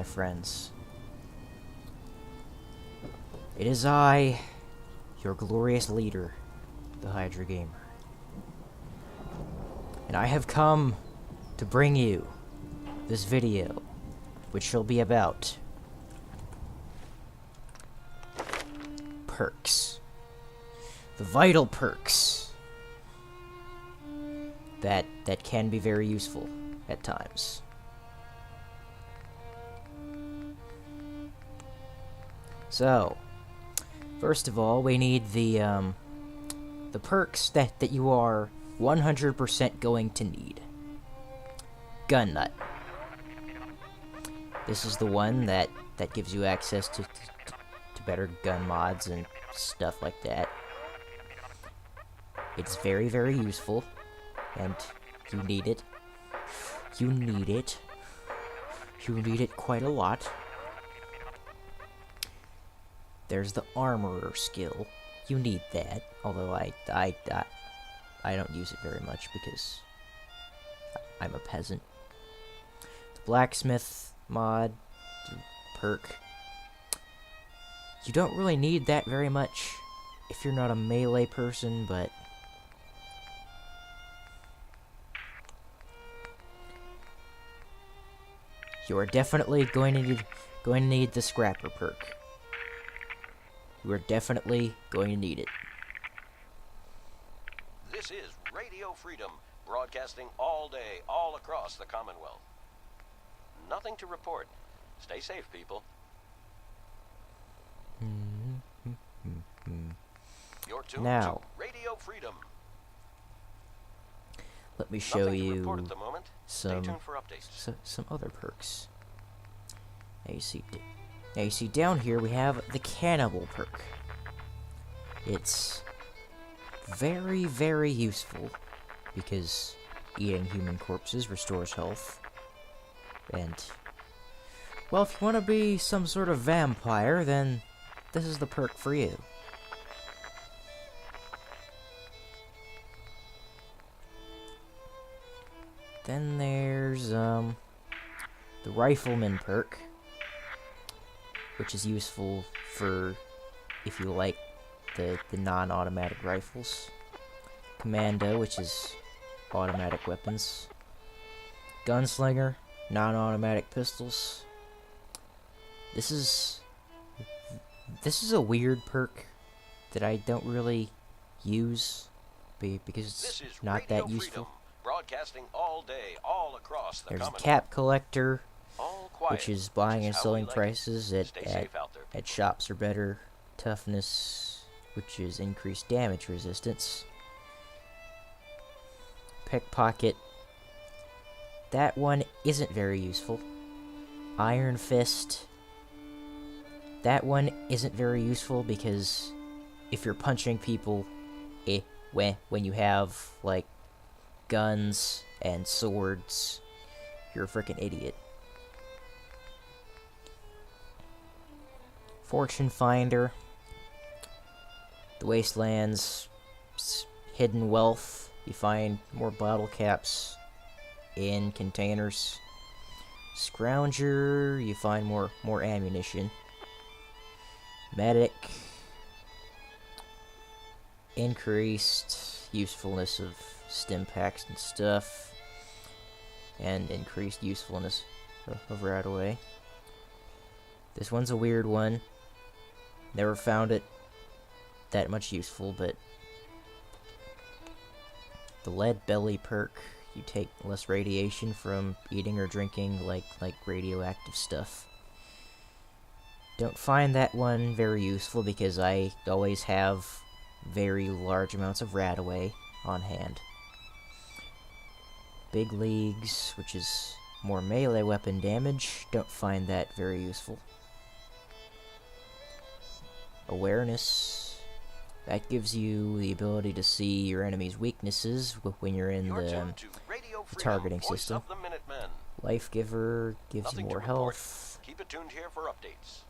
friends. It is I, your glorious leader, the TheHydraGamer. And I have come to bring you this video, which shall be about perks. The vital perks that can be very useful at times. So, first of all, we need the perks that you are 100% going to need. Gun Nut. This is the one that gives you access to better gun mods and stuff like that. It's very, very useful, and you need it. You need it. You need it quite a lot. There's the Armorer skill. You need that, although I don't use it very much because I'm a peasant. The Blacksmith mod, perk. You don't really need that very much if you're not a melee person, but you are definitely going to need the Scrapper perk. You are definitely going to need it. This is Radio Freedom, broadcasting all day, all across the Commonwealth. Nothing to report. Stay safe, people. You're tuned Now, to Radio Freedom. let me show Nothing to report you at the moment. Stay some tuned for updates. some other perks. Now you see down here we have the Cannibal perk. It's very, very useful because eating human corpses restores health. And, well, if you want to be some sort of vampire, then this is the perk for you. Then there's, the Rifleman perk, which is useful for if you like the non-automatic rifles. Commando, which is automatic weapons. Gunslinger, non-automatic pistols. This is a weird perk that I don't really use because it's not that useful. Broadcasting all day, all across the There's a Commonwealth. Cap Collector, All quiet, which is buying and selling how we like it. prices Stay safe out there, at shops or better. Toughness, which is increased damage resistance. Pickpocket. That one isn't very useful. Iron Fist. That one isn't very useful because if you're punching people, when you have, like, guns and swords, you're a freaking idiot. Fortune Finder. The Wastelands. Hidden Wealth. You find more bottle caps in containers. Scrounger. You find more ammunition. Medic. Increased usefulness of stim packs and stuff. And increased usefulness of right away. This one's a weird one. Never found it that much useful, but the Lead Belly perk, you take less radiation from eating or drinking like radioactive stuff. Don't find that one very useful because I always have very large amounts of Radaway on hand. Big Leagues, which is more melee weapon damage, don't find that very useful. Awareness, that gives you the ability to see your enemy's weaknesses when you're in the targeting system. Life Giver gives you more health. Keep it tuned here for updates.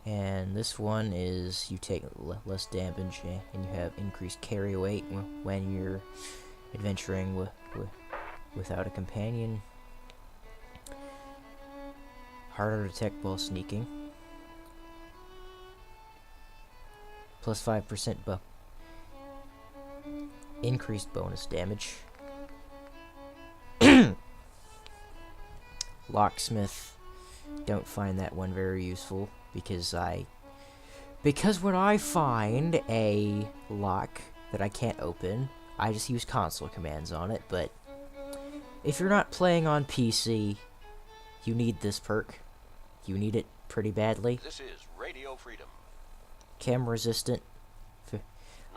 And this one is you take less damage and you have increased carry weight when you're adventuring without a companion. harder to detect while sneaking. Plus 5% increased bonus damage. Locksmith, don't find that one very useful because when I find a lock that I can't open, I just use console commands on it. But if you're not playing on PC, you need this perk. You need it pretty badly. This is Radio Freedom. Chem resistant,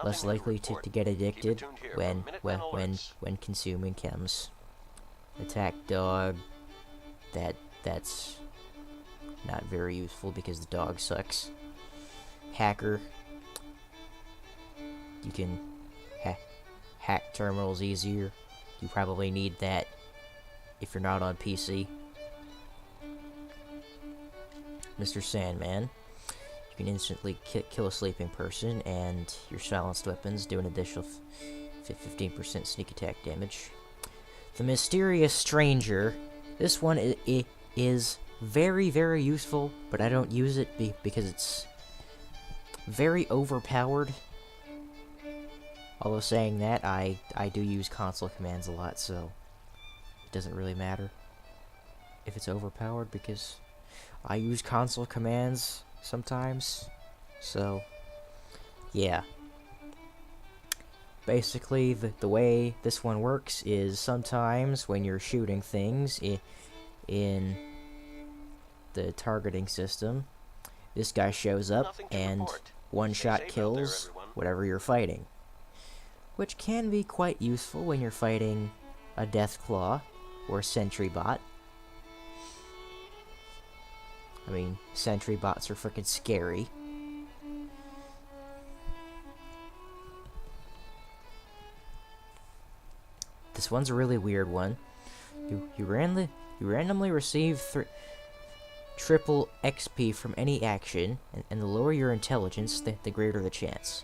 less Nothing likely to get addicted tuned here when for Minutemen alerts. when consuming chems. Attack dog, that's not very useful because the dog sucks. Hacker, you can hack terminals easier. You probably need that if you're not on PC. Mr. Sandman, you can instantly kill a sleeping person, and your silenced weapons do an additional 15% sneak attack damage. The Mysterious Stranger, this one is very, very useful, but I don't use it because it's very overpowered. Although saying that, I do use console commands a lot, so it doesn't really matter if it's overpowered because I use console commands sometimes. So, yeah. Basically, the way this one works is sometimes when you're shooting things in the targeting system, this guy shows up and one-shot kills whatever you're fighting. Which can be quite useful when you're fighting a Deathclaw or a Sentry Bot. I mean, Sentry Bots are freaking scary. This one's a really weird one. You randomly receive triple XP from any action, and the lower your intelligence, the greater the chance.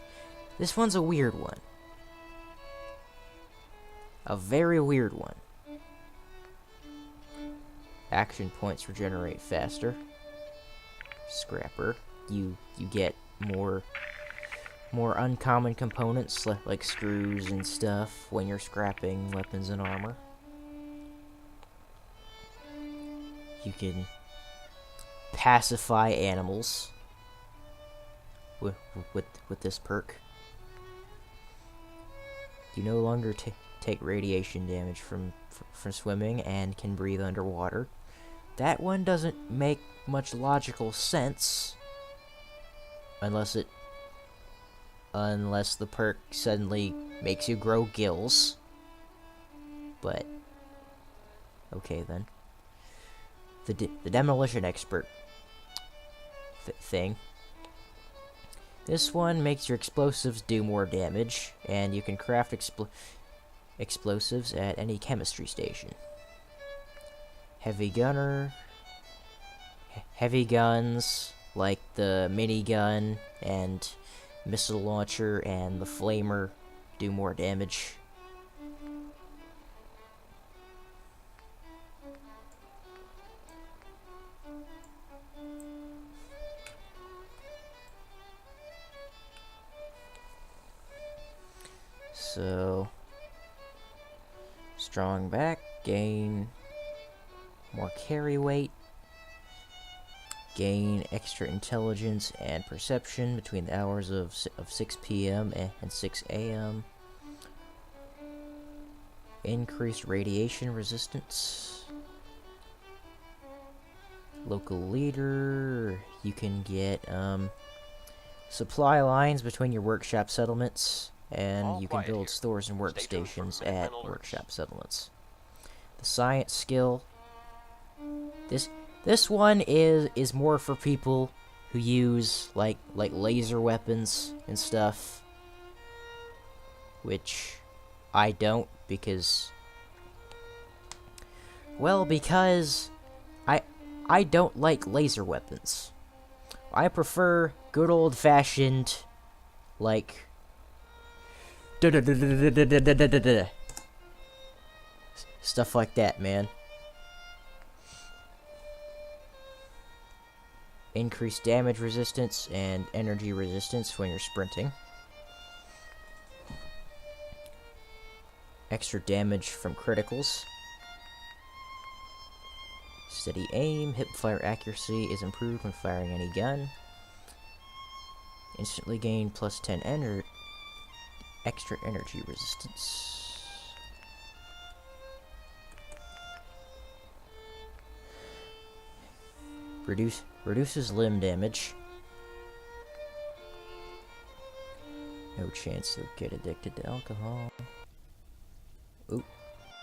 This one's a weird one. A very weird one. Action points regenerate faster. Scrapper, you get more uncommon components like screws and stuff when you're scrapping weapons and armor. You can pacify animals with this perk. You no longer take radiation damage from swimming and can breathe underwater. That one doesn't make much logical sense unless the perk suddenly makes you grow gills. But okay then. The demolition expert thing. This one makes your explosives do more damage, and you can craft explosives at any chemistry station. Heavy gunner. Heavy guns like the minigun and missile launcher and the flamer do more damage. So, strong back, gain more carry weight, gain extra intelligence and perception between the hours of 6 p.m. and 6 a.m. Increased radiation resistance. Local leader, you can get supply lines between your workshop settlements, and you can build stores and workstations at workshop settlements. The science skill. This one is more for people who use like laser weapons and stuff, which I don't because I don't like laser weapons. I prefer good old-fashioned like stuff like that, man. Increased damage resistance and energy resistance when you're sprinting. Extra damage from criticals. Steady aim. Hipfire accuracy is improved when firing any gun. Instantly gain plus 10 extra energy resistance. Reduces limb damage. No chance to get addicted to alcohol.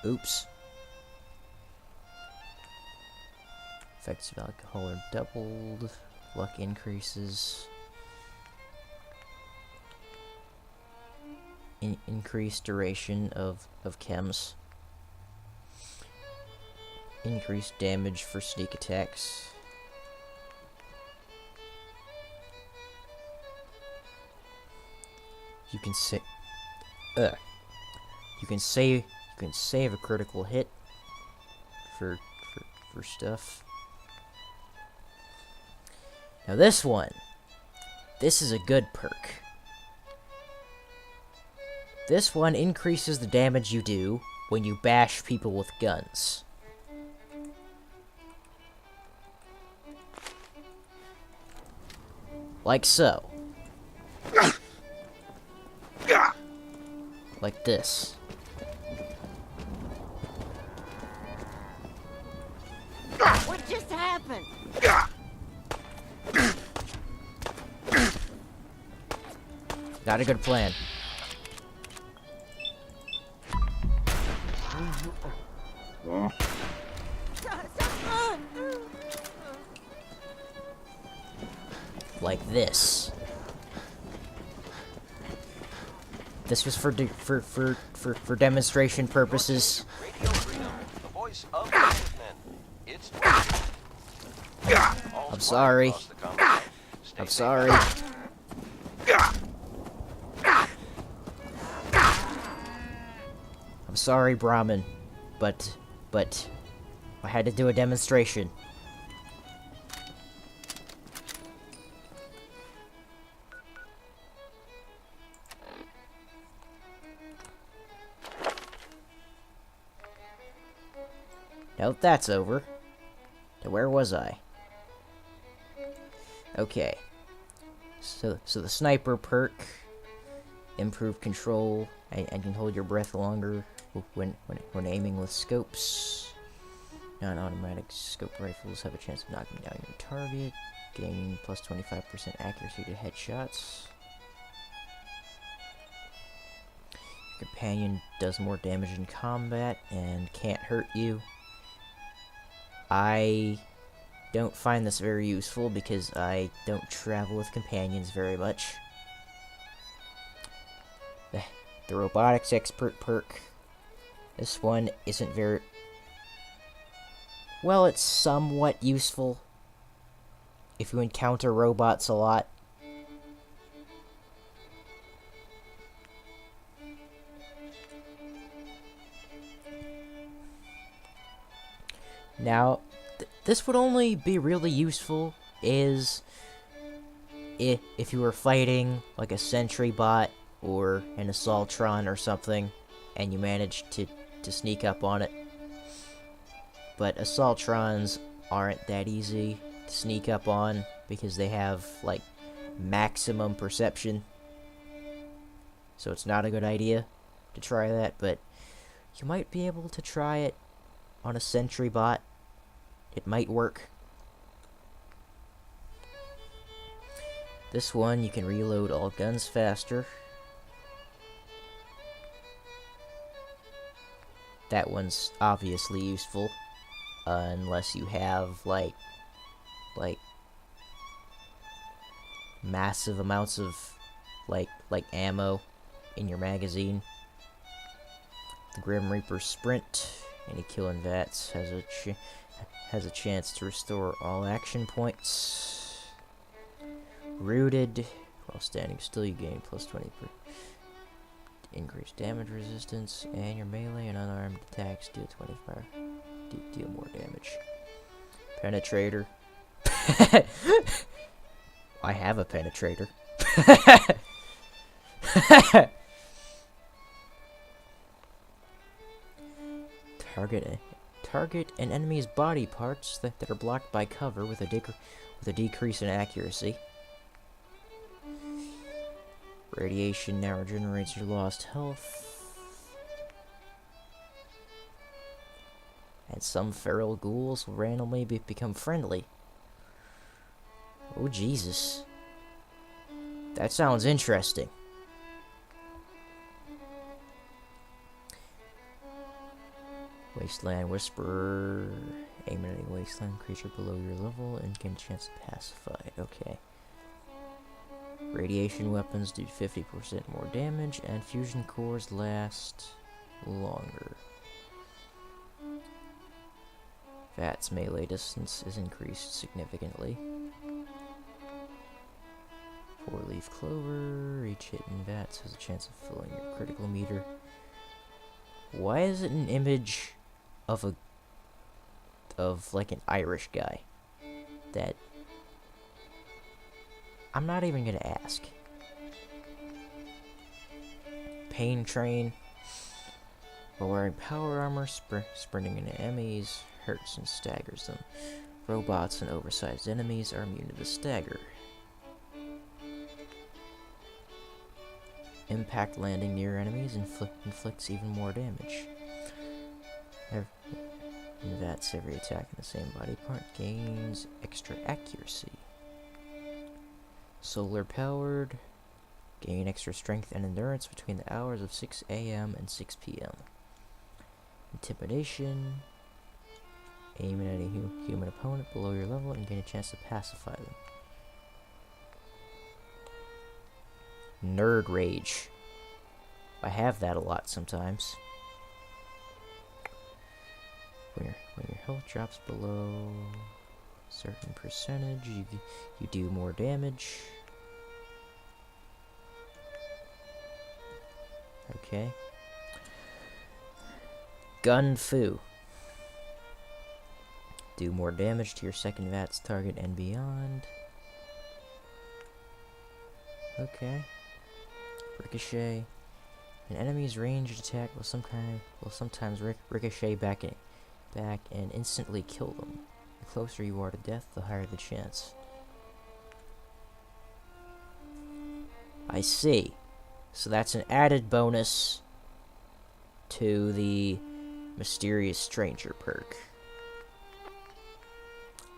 Oops. Effects of alcohol are doubled. Luck increases. Increased duration of chems. Increased damage for sneak attacks. You can save a critical hit for stuff. Now this is a good perk. This one increases the damage you do when you bash people with guns. Like so. Like this. What just happened? Got a good plan. Like this. This was for demonstration purposes. Radio Freedom, the voice of the Minutemen. It's I'm sorry. I'm sorry. I'm sorry, Brahmin, but I had to do a demonstration. Now that that's over, now where was I? Okay, so the sniper perk, improved control, and can hold your breath longer when aiming with scopes. Non-automatic scope rifles have a chance of knocking down your target, gaining plus 25% accuracy to headshots. Your companion does more damage in combat and can't hurt you. I don't find this very useful because I don't travel with companions very much. The robotics expert perk. This one isn't very... Well, it's somewhat useful if you encounter robots a lot. Now, this would only be really useful if you were fighting like a sentry bot or an assaultron or something, and you managed to sneak up on it. But assaultrons aren't that easy to sneak up on because they have like maximum perception. So it's not a good idea to try that, but you might be able to try it on a sentry bot. It might work. This one, you can reload all guns faster. That one's obviously useful, unless you have like massive amounts of like ammo in your magazine. The Grim Reaper Sprint, any killing VATS has a chance to restore all action points. Rooted, while standing still, you gain plus 20 per increased damage resistance, and your melee and unarmed attacks deal 25 deal more damage. Penetrator. I have a penetrator. Target an enemy's body parts that are blocked by cover with a decrease in accuracy. Radiation now regenerates your lost health. And some feral ghouls will randomly become friendly. Oh, Jesus. That sounds interesting. Wasteland Whisperer. Aim at a wasteland creature below your level and gain a chance to pacify. Okay. Radiation weapons do 50% more damage, and fusion cores last longer. VAT's melee distance is increased significantly. 4-leaf clover. Each hit in VATS has a chance of filling your critical meter. Why is it an image of like an Irish guy? That I'm not even gonna ask. Pain Train. While wearing power armor, sprinting into enemies hurts and staggers them. Robots and oversized enemies are immune to the stagger. Impact landing near enemies inflicts even more damage. In VATS, every attack in the same body part gains extra accuracy. Solar powered. Gain extra strength and endurance between the hours of 6 a.m. and 6 p.m. Intimidation. Aim at any human opponent below your level and gain a chance to pacify them. Nerd Rage. I have that a lot sometimes. When your health drops below a certain percentage, you do more damage. Okay. Gun Fu. Do more damage to your second VATS target and beyond. Okay. Ricochet. An enemy's ranged attack will sometimes ricochet back and instantly kill them. The closer you are to death, the higher the chance. I see. So that's an added bonus to the Mysterious Stranger perk.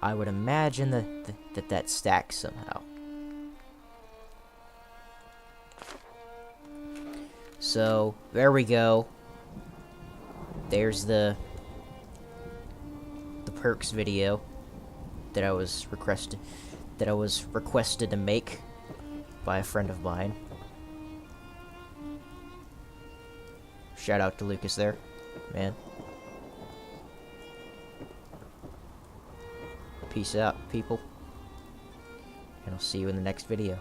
I would imagine that stacks somehow. So, there we go. There's the perks video that I was requested to make by a friend of mine. Shout out to Lucas there, man. Peace out, people. And I'll see you in the next video.